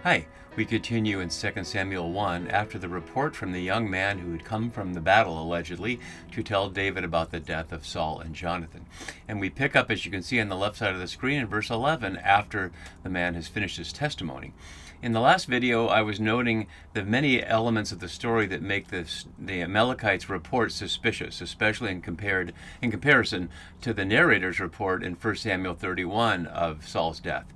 Hi, we continue in 2 Samuel 1 after the report from the young man who had come from the battle, allegedly, to tell David about the death of Saul and Jonathan. And we pick up, as you can see on the left side of the screen, in verse 11 after the man has finished his testimony. In the last video, I was noting the many elements of the story that make the Amalekites' report suspicious, especially in comparison to the narrator's report in 1 Samuel 31 of Saul's death.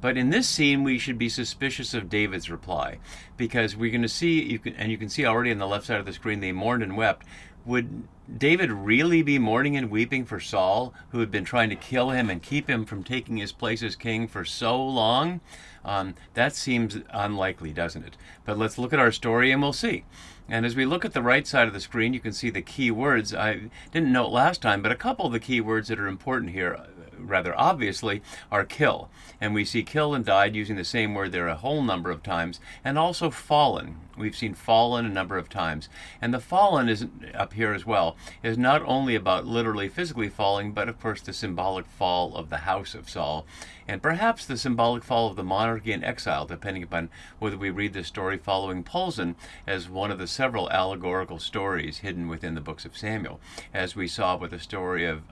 But in this scene, we should be suspicious of David's reply, because we're going to see, you can see already on the left side of the screen, they mourned and wept. Would David really be mourning and weeping for Saul, who had been trying to kill him and keep him from taking his place as king for so long? That seems unlikely, doesn't it? But let's look at our story and we'll see. And as we look at the right side of the screen, you can see the key words. I didn't note last time, but a couple of the key words that are important here, rather obviously, are kill. And we see kill and died using the same word there a whole number of times, and also fallen. We've seen fallen a number of times. And the fallen is up here as well, is not only about literally physically falling, but of course the symbolic fall of the house of Saul, and perhaps the symbolic fall of the monarchy and exile, depending upon whether we read the story following Polzin as one of the several allegorical stories hidden within the books of Samuel, as we saw with the story of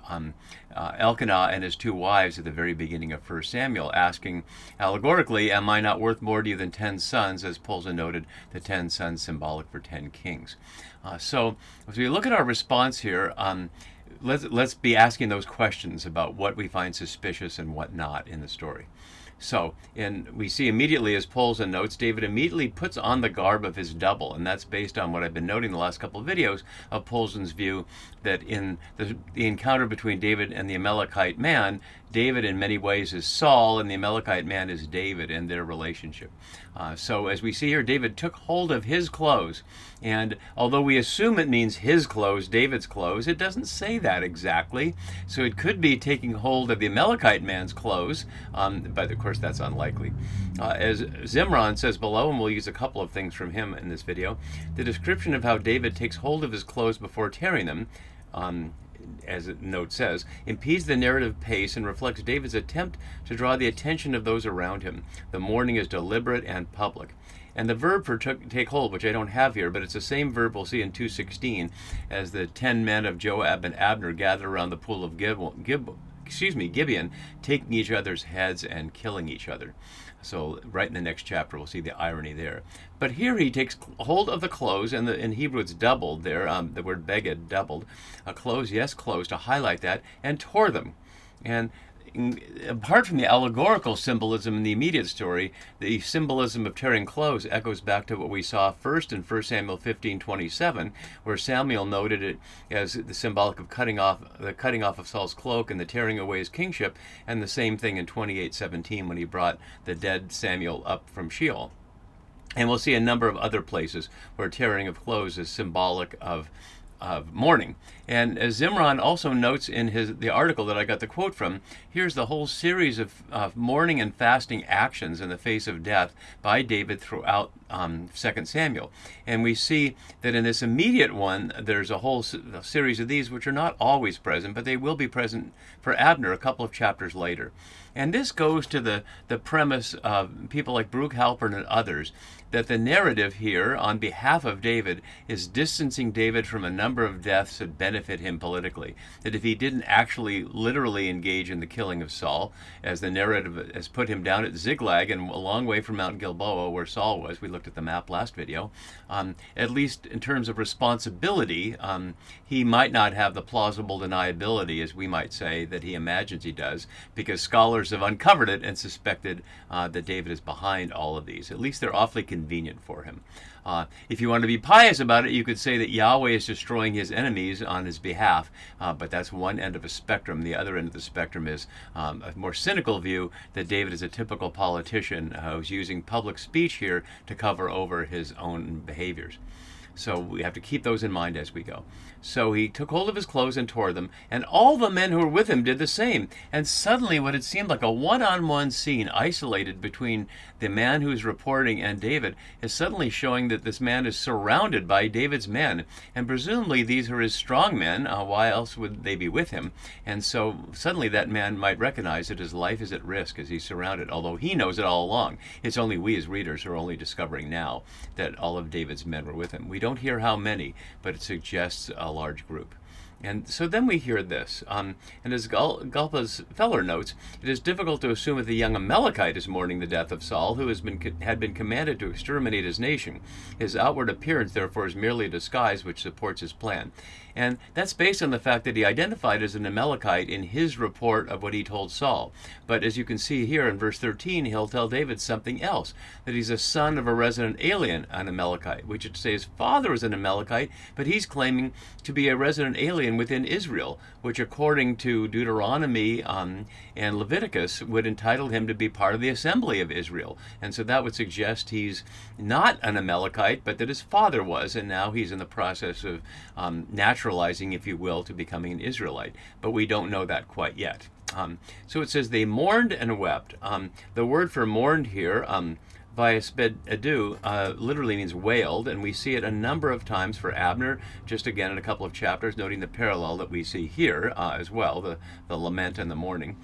Elkanah and his two wives at the very beginning of 1 Samuel, asking allegorically, am I not worth more to you than 10 sons, as Polzin noted, the 10 sons symbolic for 10 kings. So as we look at our response here, let's be asking those questions about what we find suspicious and what not in the story. So, we see immediately, as Polzin notes, David immediately puts on the garb of his double, and that's based on what I've been noting the last couple of videos of Polzin's view that in the encounter between David and the Amalekite man, David in many ways is Saul, and the Amalekite man is David in their relationship. So as we see here, David took hold of his clothes, and although we assume it means his clothes, David's clothes, it doesn't say that exactly. So it could be taking hold of the Amalekite man's clothes, but of course that's unlikely. As Zimran says below, and we'll use a couple of things from him in this video, the description of how David takes hold of his clothes before tearing them, as the note says, impedes the narrative pace and reflects David's attempt to draw the attention of those around him. The mourning is deliberate and public. And the verb for take hold, which I don't have here, but it's the same verb we'll see in 2:16, as the 10 men of Joab and Abner gather around the pool of Gibeon, taking each other's heads and killing each other. So right in the next chapter, we'll see the irony there. But here he takes hold of the clothes, and in Hebrew it's doubled there, the word beged, doubled. Clothes, yes, clothes, to highlight that, and tore them. And apart from the allegorical symbolism in the immediate story, the symbolism of tearing clothes echoes back to what we saw first in 1 Samuel 15:27, where Samuel noted it as the symbolic of the cutting off of Saul's cloak and the tearing away his kingship, and the same thing in 28:17 when he brought the dead Samuel up from Sheol. And we'll see a number of other places where tearing of clothes is symbolic of mourning. And as Zimran also notes in the article that I got the quote from, here's the whole series of mourning and fasting actions in the face of death by David throughout 2 Samuel. And we see that in this immediate one, there's a whole series of these which are not always present, but they will be present for Abner a couple of chapters later. And this goes to the premise of people like Brooke Halpern and others, that the narrative here on behalf of David is distancing David from a number of deaths that benefit him politically. That if he didn't actually literally engage in the killing of Saul, as the narrative has put him down at Ziklag and a long way from Mount Gilboa where Saul was, we looked at the map last video, at least in terms of responsibility, he might not have the plausible deniability, as we might say, that he imagines he does, because scholars have uncovered it and suspected that David is behind all of these. At least they're awfully convenient for him. If you want to be pious about it, you could say that Yahweh is destroying his enemies on his behalf, but that's one end of a spectrum. The other end of the spectrum is a more cynical view that David is a typical politician who's using public speech here to cover over his own behaviors. So we have to keep those in mind as we go. So he took hold of his clothes and tore them, and all the men who were with him did the same. And suddenly what had seemed like a one-on-one scene isolated between the man who is reporting and David is suddenly showing that this man is surrounded by David's men. And presumably these are his strong men. Why else would they be with him? And so suddenly that man might recognize that his life is at risk as he's surrounded, although he knows it all along. It's only we as readers who are only discovering now that all of David's men were with him. We don't hear how many, but it suggests a large group. And so then we hear this, and as Gulpa's Feller notes, it is difficult to assume that the young Amalekite is mourning the death of Saul, who had been commanded to exterminate his nation. His outward appearance, therefore, is merely a disguise which supports his plan. And that's based on the fact that he identified as an Amalekite in his report of what he told Saul. But as you can see here in verse 13, he'll tell David something else, that he's a son of a resident alien, an Amalekite, which is to say his father was an Amalekite, but he's claiming to be a resident alien within Israel, which according to Deuteronomy and Leviticus would entitle him to be part of the assembly of Israel. And so that would suggest he's not an Amalekite, but that his father was, and now he's in the process of naturalizing, if you will, to becoming an Israelite. But we don't know that quite yet. So it says they mourned and wept. The word for mourned here, Vayasped literally means wailed, and we see it a number of times for Abner, just again in a couple of chapters, noting the parallel that we see here as well, the lament and the mourning.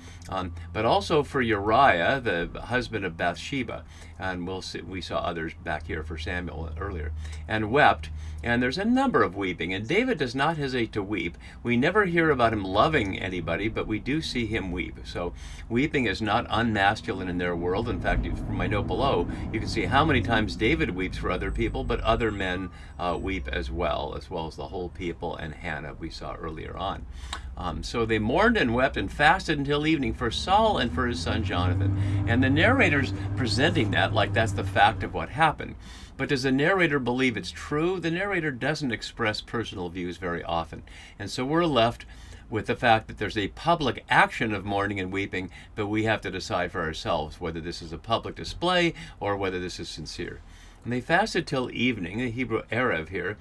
But also for Uriah, the husband of Bathsheba, and we saw others back here for Samuel earlier, and wept. And there's a number of weeping, and David does not hesitate to weep. We never hear about him loving anybody, but we do see him weep. So weeping is not unmasculine in their world. In fact, from my note below, you can see how many times David weeps for other people, but other men weep as well as the whole people and Hannah we saw earlier on. So they mourned and wept and fasted until evening for Saul and for his son Jonathan. And the narrator's presenting that like that's the fact of what happened. But does the narrator believe it's true? The narrator doesn't express personal views very often. And so we're left with the fact that there's a public action of mourning and weeping, but we have to decide for ourselves whether this is a public display or whether this is sincere. And they fasted till evening, the Hebrew Erev here,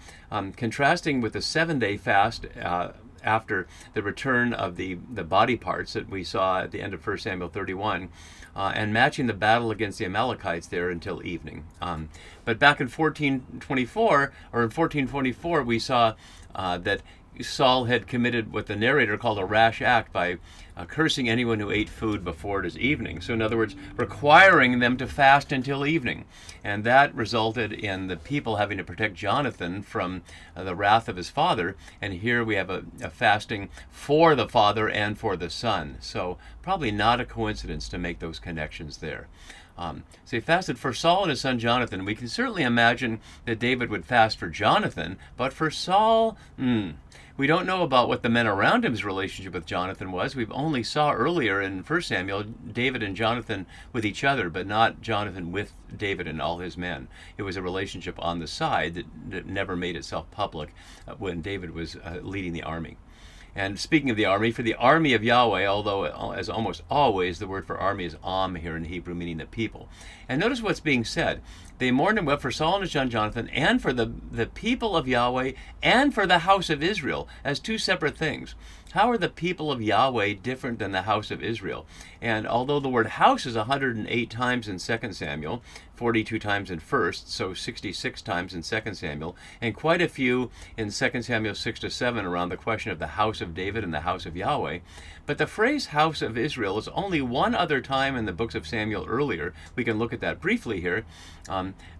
contrasting with the 7-day fast after the return of the body parts that we saw at the end of 1 Samuel 31, and matching the battle against the Amalekites there until evening. But back in 1424, we saw that Saul had committed what the narrator called a rash act by cursing anyone who ate food before it is evening. So in other words, requiring them to fast until evening. And that resulted in the people having to protect Jonathan from the wrath of his father. And here we have a fasting for the father and for the son. So probably not a coincidence to make those connections there. So he fasted for Saul and his son Jonathan. We can certainly imagine that David would fast for Jonathan, but for Saul, we don't know about what the men around him's relationship with Jonathan was. We've only saw earlier in 1 Samuel David and Jonathan with each other, but not Jonathan with David and all his men. It was a relationship on the side that never made itself public when David was leading the army. And speaking of the army, for the army of Yahweh, although as almost always the word for army is Am here in Hebrew, meaning the people. And notice what's being said. They mourned and wept for Saul and his son Jonathan, and for the people of Yahweh, and for the house of Israel, as two separate things. How are the people of Yahweh different than the house of Israel? And although the word house is 108 times in 2 Samuel, 42 times in 1, so 66 times in 2 Samuel, and quite a few in 2 Samuel 6 to 7 around the question of the house of David and the house of Yahweh. But the phrase house of Israel is only one other time in the books of Samuel earlier. We can look at that briefly here,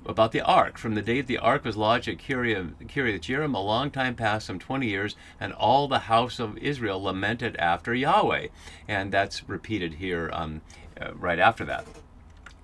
about the ark. From the day the ark was lodged at Kiriath Jearim, a long time past, some 20 years, and all the house of Israel lamented after Yahweh. And that's repeated here right after that.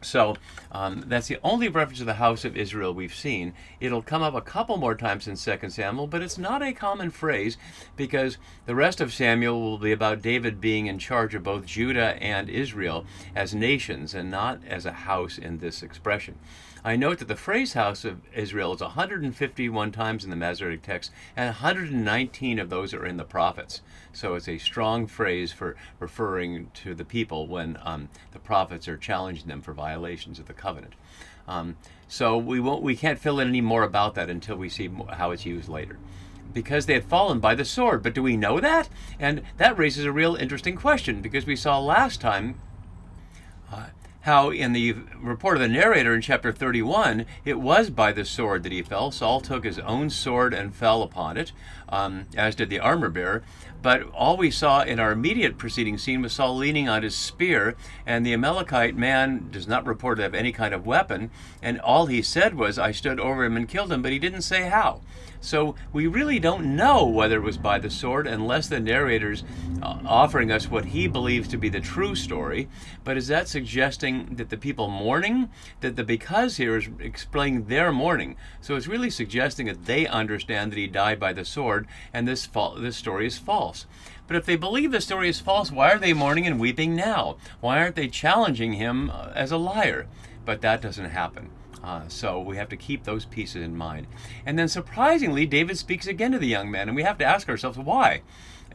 So that's the only reference to the house of Israel we've seen. It'll come up a couple more times in 2 Samuel, but it's not a common phrase because the rest of Samuel will be about David being in charge of both Judah and Israel as nations and not as a house in this expression. I note that the phrase house of Israel is 151 times in the Masoretic text, and 119 of those are in the prophets. So it's a strong phrase for referring to the people when the prophets are challenging them for violations of the covenant. So we can't fill in any more about that until we see how it's used later. Because they had fallen by the sword. But do we know that? And that raises a real interesting question, because we saw last time how in the report of the narrator in chapter 31, it was by the sword that he fell. Saul took his own sword and fell upon it, as did the armor bearer. But all we saw in our immediate preceding scene was Saul leaning on his spear, and the Amalekite man does not report to have any kind of weapon, and all he said was, I stood over him and killed him, but he didn't say how. So we really don't know whether it was by the sword, unless the narrator's offering us what he believes to be the true story. But is that suggesting that the people mourning, that the because here is explaining their mourning? So it's really suggesting that they understand that he died by the sword, and this story is false. But if they believe the story is false, why are they mourning and weeping now? Why aren't they challenging him as a liar? But that doesn't happen. So we have to keep those pieces in mind. And then surprisingly, David speaks again to the young man, and we have to ask ourselves why.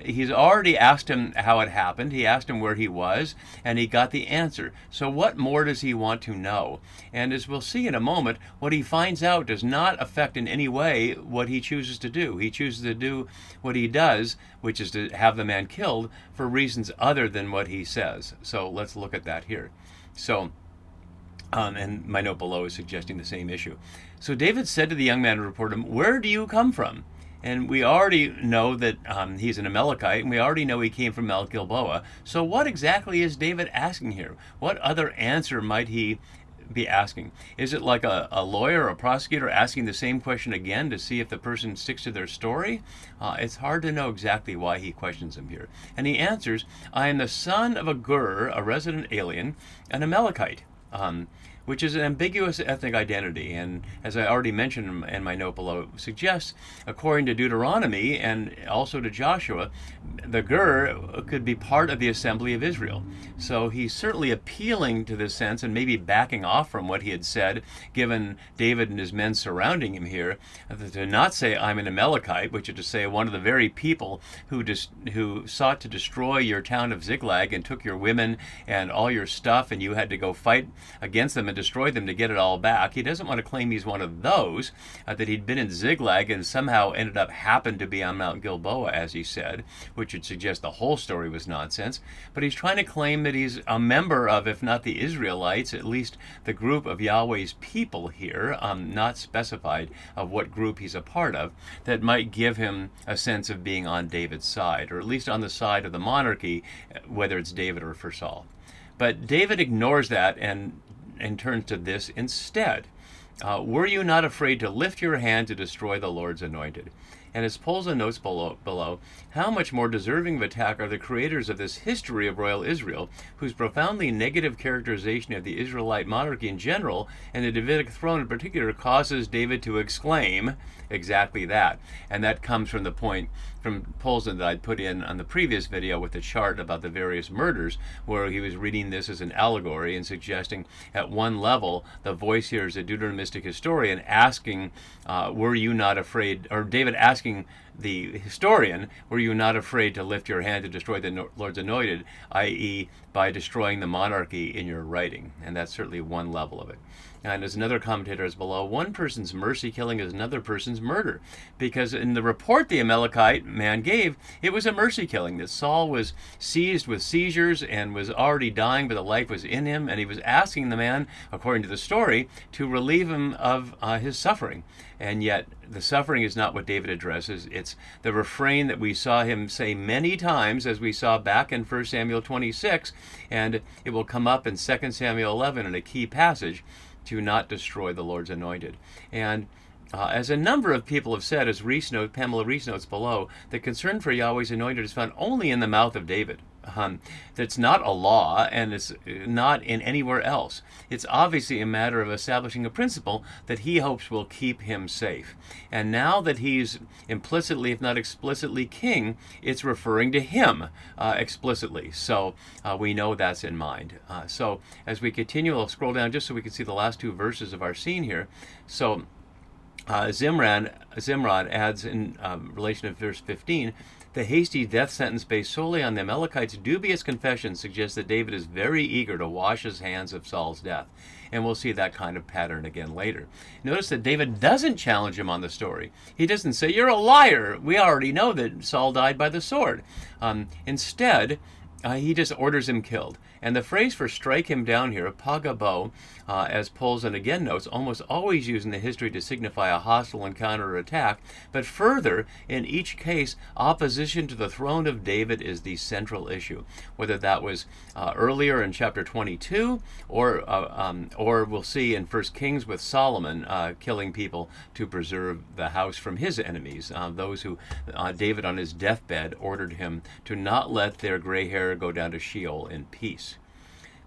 He's already asked him how it happened. He asked him where he was, and he got the answer. So what more does he want to know? And as we'll see in a moment, what he finds out does not affect in any way what he chooses to do. He chooses to do what he does, which is to have the man killed, for reasons other than what he says. So let's look at that here. So and my note below is suggesting the same issue. So David said to the young man who reported him, where do you come from? And we already know that he's an Amalekite, and we already know he came from Mount Gilboa. So what exactly is David asking here? What other answer might he be asking? Is it like a lawyer or a prosecutor asking the same question again to see if the person sticks to their story? It's hard to know exactly why he questions him here. And he answers, I am the son of a Gur, a resident alien, an Amalekite. Which is an ambiguous ethnic identity, and as I already mentioned in my note below, suggests, according to Deuteronomy and also to Joshua, the Gur could be part of the assembly of Israel. So he's certainly appealing to this sense and maybe backing off from what he had said, given David and his men surrounding him here, to not say I'm an Amalekite, which is to say one of the very people who sought to destroy your town of Ziklag and took your women and all your stuff, and you had to go fight against them and destroy them to get it all back. He doesn't want to claim he's one of those, that he'd been in Ziklag and somehow happened to be on Mount Gilboa, as he said, which would suggest the whole story was nonsense. But he's trying to claim that he's a member of, if not the Israelites, at least the group of Yahweh's people here, not specified of what group he's a part of, that might give him a sense of being on David's side, or at least on the side of the monarchy, whether it's David or for Saul. But David ignores that and turns to this instead. Were you not afraid to lift your hand to destroy the Lord's anointed? And as Polza notes below, how much more deserving of attack are the creators of this history of royal Israel, whose profoundly negative characterization of the Israelite monarchy in general, and the Davidic throne in particular, causes David to exclaim exactly that. And that comes from the point from Polza that I'd put in on the previous video with the chart about the various murders, where he was reading this as an allegory and suggesting at one level the voice here is a Deuteronomistic historian asking, were you not afraid, or David asking the historian, were you not afraid to lift your hand to destroy the Lord's anointed, i.e. by destroying the monarchy in your writing? And that's certainly one level of it. And as another commentator is below, one person's mercy killing is another person's murder. Because in the report the Amalekite man gave, it was a mercy killing, that Saul was seized with seizures and was already dying, but the life was in him, and he was asking the man, according to the story, to relieve him of his suffering. And yet the suffering is not what David addresses. It's the refrain that we saw him say many times, as we saw back in 1 Samuel 26, and it will come up in 2 Samuel 11 in a key passage, to not destroy the Lord's anointed. And as a number of people have said, as Pamela Reese notes below, the concern for Yahweh's anointed is found only in the mouth of David. That's not a law, and it's not in anywhere else. It's obviously a matter of establishing a principle that he hopes will keep him safe. And now that he's implicitly, if not explicitly, king, it's referring to him explicitly. So we know that's in mind. So as we continue, I'll scroll down just so we can see the last two verses of our scene here. So Zimran adds in relation to verse 15, The hasty death sentence based solely on the Amalekite's dubious confession suggests that David is very eager to wash his hands of Saul's death. And we'll see that kind of pattern again later. Notice that David doesn't challenge him on the story. He doesn't say, "You're a liar. We already know that Saul died by the sword." Instead, he just orders him killed. And the phrase for strike him down here, pagabo, as Poulsen again notes, almost always used in the history to signify a hostile encounter or attack. But further, in each case, opposition to the throne of David is the central issue. Whether that was earlier in chapter 22, or we'll see in 1 Kings with Solomon killing people to preserve the house from his enemies, those who David on his deathbed ordered him to not let their gray hair go down to Sheol in peace.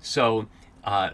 So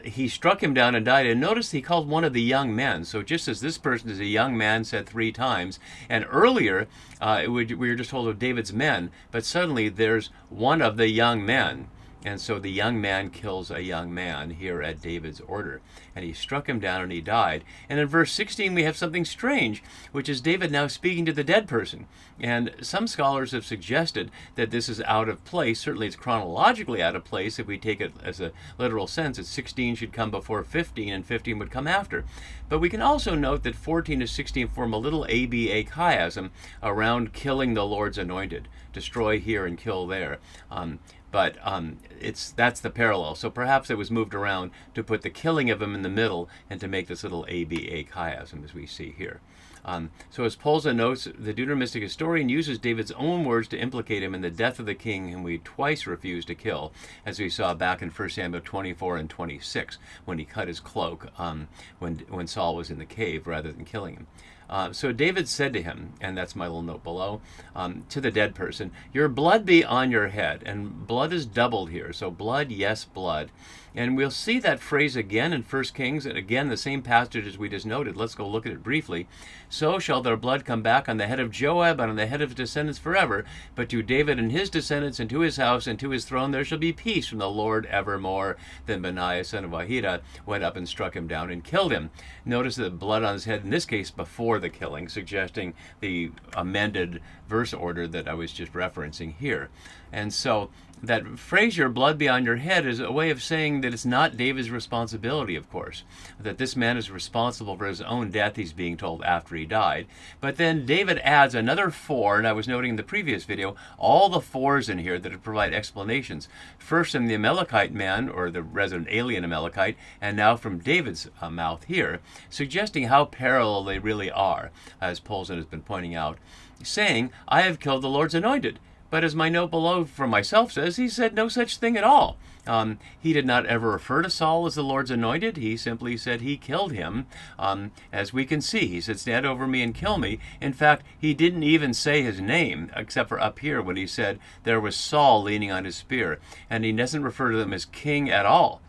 he struck him down and died. And notice he called one of the young men. So just as this person is a young man said 3 times, and earlier we were just told of David's men, but suddenly there's one of the young men. And so the young man kills a young man here at David's order. And he struck him down and he died. And in verse 16 we have something strange, which is David now speaking to the dead person. And some scholars have suggested that this is out of place. Certainly it's chronologically out of place if we take it as a literal sense. That 16 should come before 15 and 15 would come after. But we can also note that 14 to 16 form a little ABA chiasm around killing the Lord's anointed. Destroy here and kill there. But that's the parallel. So perhaps it was moved around to put the killing of him in the middle and to make this little ABA chiasm as we see here. So as Poulsen notes, the Deuteronomistic historian uses David's own words to implicate him in the death of the king whom he twice refused to kill, as we saw back in 1 Samuel 24 and 26, when he cut his cloak when Saul was in the cave rather than killing him. So David said to him, and that's my little note below, to the dead person, "Your blood be on your head." And blood is doubled here. So blood, yes, blood. And we'll see that phrase again in 1 Kings, and again the same passage as we just noted. Let's go look at it briefly. "So shall their blood come back on the head of Joab and on the head of his descendants forever. But to David and his descendants and to his house and to his throne there shall be peace from the Lord evermore." Then Benaiah son of Ahida went up and struck him down and killed him. Notice the blood on his head, in this case before the killing, suggesting the amended verse order that I was just referencing here. And so that phrase, "your blood be on your head," is a way of saying that it's not David's responsibility, of course. That this man is responsible for his own death, he's being told after he died. But then David adds another 4, and I was noting in the previous video, all the 4s in here that provide explanations. First from the Amalekite man, or the resident alien Amalekite, and now from David's mouth here, suggesting how parallel they really are, as Poulsen has been pointing out, saying, "I have killed the Lord's anointed." But as my note below for myself says, he said no such thing at all. He did not ever refer to Saul as the Lord's anointed. He simply said he killed him. As we can see, he said, "Stand over me and kill me." In fact, he didn't even say his name, except for up here when he said there was Saul leaning on his spear. And he doesn't refer to him as king at all.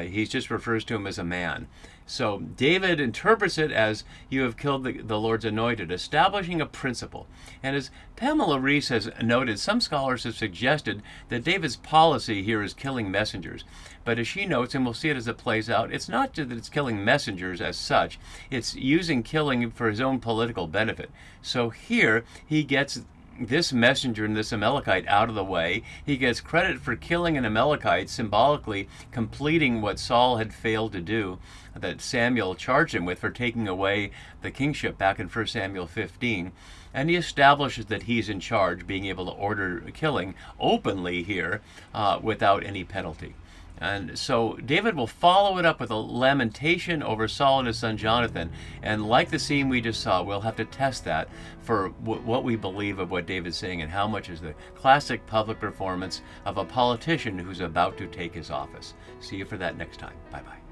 He just refers to him as a man. So David interprets it as, "You have killed the Lord's anointed," establishing a principle. And as Pamela Reese has noted, some scholars have suggested that David's policy here is killing messengers. But as she notes, and we'll see it as it plays out, it's not just that it's killing messengers as such, it's using killing for his own political benefit. So here he gets this messenger and this Amalekite out of the way. He gets credit for killing an Amalekite, symbolically completing what Saul had failed to do, that Samuel charged him with for taking away the kingship back in 1 Samuel 15. And he establishes that he's in charge, being able to order killing openly here without any penalty. And so David will follow it up with a lamentation over Saul and his son Jonathan. And like the scene we just saw, we'll have to test that for what we believe of what David's saying and how much is the classic public performance of a politician who's about to take his office. See you for that next time. Bye-bye.